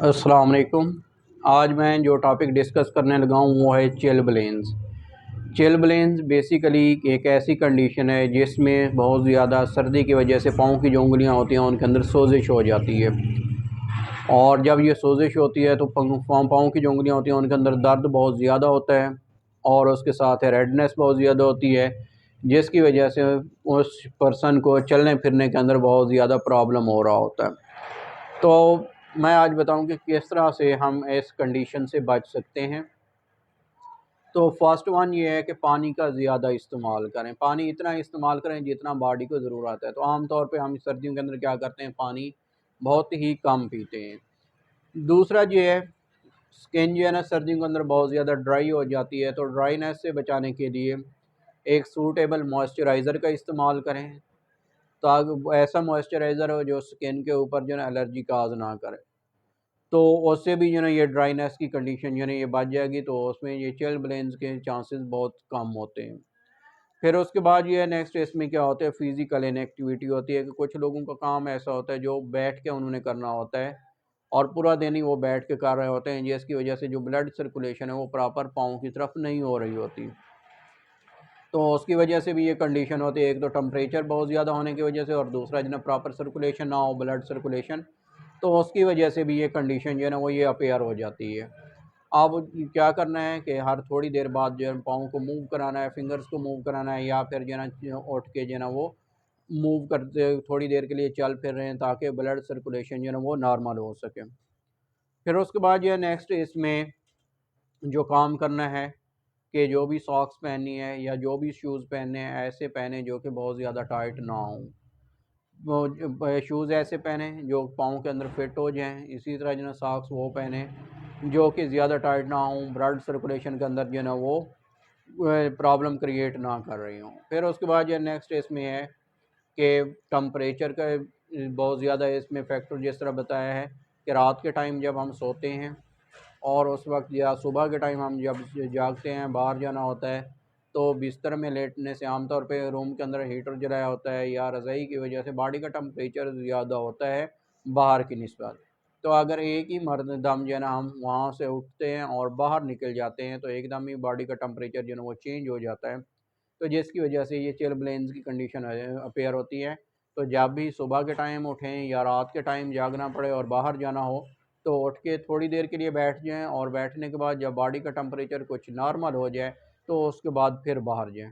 अस्सलाम वालेकुम। आज मैं जो टॉपिक डिस्कस करने लगा हूँ वो है चिलब्लेंस। चिलब्लेंस बेसिकली एक ऐसी कंडीशन है जिसमें बहुत ज़्यादा सर्दी की वजह से पाँव की जो उंगलियाँ होती हैं उनके अंदर सोजिश हो जाती है, और जब ये सोजिश होती है तो पाँव की जो उंगलियाँ होती हैं उनके अंदर दर्द बहुत ज़्यादा होता है और उसके साथ रेडनेस बहुत ज़्यादा होती है, जिसकी वजह से उस पर्सन को चलने फिरने के अंदर बहुत ज़्यादा प्रॉब्लम हो रहा होता है। तो मैं आज बताऊं कि किस तरह से हम इस कंडीशन से बच सकते हैं। तो फर्स्ट वन ये है कि पानी का ज़्यादा इस्तेमाल करें। पानी इतना इस्तेमाल करें जितना बॉडी को ज़रूरत है। तो आम तौर पे हम सर्दियों के अंदर क्या करते हैं, पानी बहुत ही कम पीते हैं। दूसरा ये है, स्किन जो है ना सर्दियों के अंदर बहुत ज़्यादा ड्राई हो जाती है, तो ड्राईनेस से बचाने के लिए एक सूटेबल मॉइस्चराइज़र का इस्तेमाल करें, ताकि ऐसा मॉइस्चराइज़र हो जो स्किन के ऊपर जो है एलर्जी काज ना करे। तो उससे भी जो है ये ड्राईनेस की कंडीशन जो है ये बच जाएगी, तो उसमें ये चिलब्लेंस के चांसेस बहुत कम होते हैं। फिर उसके बाद ये नेक्स्ट इसमें क्या होता है, फिज़िकल इनएक्टिविटी होती है कि कुछ लोगों का काम ऐसा होता है जो बैठ के उन्होंने करना होता है और पूरा दिन ही वो बैठ के कर रहे होते हैं, जिसकी वजह से जो ब्लड सर्कुलेशन है वो प्रॉपर पाँव की तरफ नहीं हो रही होती। तो उसकी वजह से भी ये कंडीशन होती है, एक तो टेम्परेचर बहुत ज़्यादा होने की वजह से, और दूसरा जो ना प्रॉपर सर्कुलेशन ना हो, ब्लड सर्कुलेशन, तो उसकी वजह से भी ये कंडीशन जो है ना वो ये अपेयर हो जाती है। अब क्या करना है कि हर थोड़ी देर बाद जो है पाँव को मूव कराना है, फिंगर्स को मूव कराना है, या फिर जो है ना उठ के जो है ना वो मूव करते थोड़ी देर के लिए चल फिर रहे हैं, ताकि ब्लड सर्कुलेशन जो है ना वो नॉर्मल हो सके। फिर उसके बाद जो है नेक्स्ट इसमें जो काम करना है कि जो भी सॉक्स पहननी है या जो भी शूज़ पहनने हैं, ऐसे पहने जो कि बहुत ज़्यादा टाइट ना हों। वो शूज़ ऐसे पहने जो पाँव के अंदर फिट हो जाएं। इसी तरह जो है सॉक्स वो पहने जो कि ज़्यादा टाइट ना हों, ब्लड सर्कुलेशन के अंदर जो है ना वो प्रॉब्लम क्रिएट ना कर रही हों। फिर उसके बाद जो नेक्स्ट इसमें है कि टम्परेचर का बहुत ज़्यादा इसमें फैक्टर जिस तरह बताया है कि रात के टाइम जब हम सोते हैं और उस वक्त या सुबह के टाइम हम जब जागते हैं, बाहर जाना होता है, तो बिस्तर में लेटने से आमतौर पे रूम के अंदर हीटर जलाया होता है या रज़ाई की वजह से बॉडी का टेम्परेचर ज़्यादा होता है बाहर की निस्बत। तो अगर एक ही मर्द दम जो है ना हम वहाँ से उठते हैं और बाहर निकल जाते हैं, तो एकदम ही बॉडी का टेम्परेचर जो है ना वो चेंज हो जाता है, तो जिसकी वजह से ये चिलब्लेंस की कंडीशन अपेयर होती है। तो जब भी सुबह के टाइम उठें या रात के टाइम जागना पड़े और बाहर जाना हो, तो उठ के थोड़ी देर के लिए बैठ जाएं, और बैठने के बाद जब बॉडी का टेम्परेचर कुछ नॉर्मल हो जाए तो उसके बाद फिर बाहर जाएं।